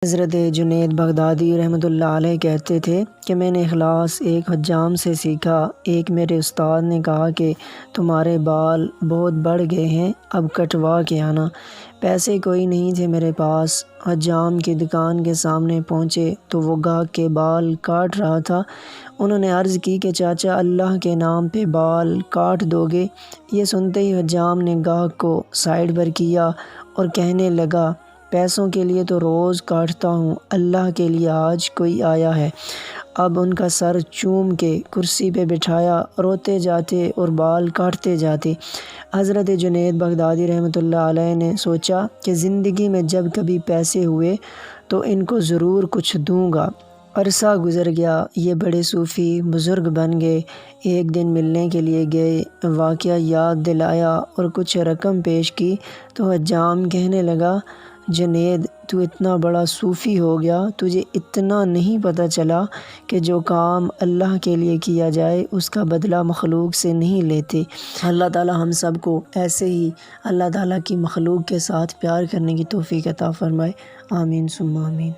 حضرت جنید بغدادی رحمۃ اللہ علیہ کہتے تھے کہ میں نے اخلاص ایک حجام سے سیکھا۔ ایک میرے استاد نے کہا کہ تمہارے بال بہت بڑھ گئے ہیں، اب کٹوا کے آنا۔ پیسے کوئی نہیں تھے میرے پاس۔ حجام کی دکان کے سامنے پہنچے تو وہ گاہک کے بال کاٹ رہا تھا۔ انہوں نے عرض کی کہ چاچا، اللہ کے نام پہ بال کاٹ دو گے؟ یہ سنتے ہی حجام نے گاہک کو سائڈ پر کیا اور کہنے لگا، پیسوں کے لیے تو روز کاٹتا ہوں، اللہ کے لیے آج کوئی آیا ہے۔ اب ان کا سر چوم کے کرسی پہ بٹھایا، روتے جاتے اور بال کاٹتے جاتے۔ حضرت جنید بغدادی رحمۃ اللہ علیہ نے سوچا کہ زندگی میں جب کبھی پیسے ہوئے تو ان کو ضرور کچھ دوں گا۔ عرصہ گزر گیا، یہ بڑے صوفی بزرگ بن گئے۔ ایک دن ملنے کے لیے گئے، واقعہ یاد دلایا اور کچھ رقم پیش کی تو حجام کہنے لگا، جنید، تو اتنا بڑا صوفی ہو گیا، تجھے اتنا نہیں پتہ چلا کہ جو کام اللہ کے لیے کیا جائے اس کا بدلہ مخلوق سے نہیں لیتے۔ اللہ تعالی ہم سب کو ایسے ہی اللہ تعالیٰ کی مخلوق کے ساتھ پیار کرنے کی توفیق عطا فرمائے۔ آمین ثم آمین۔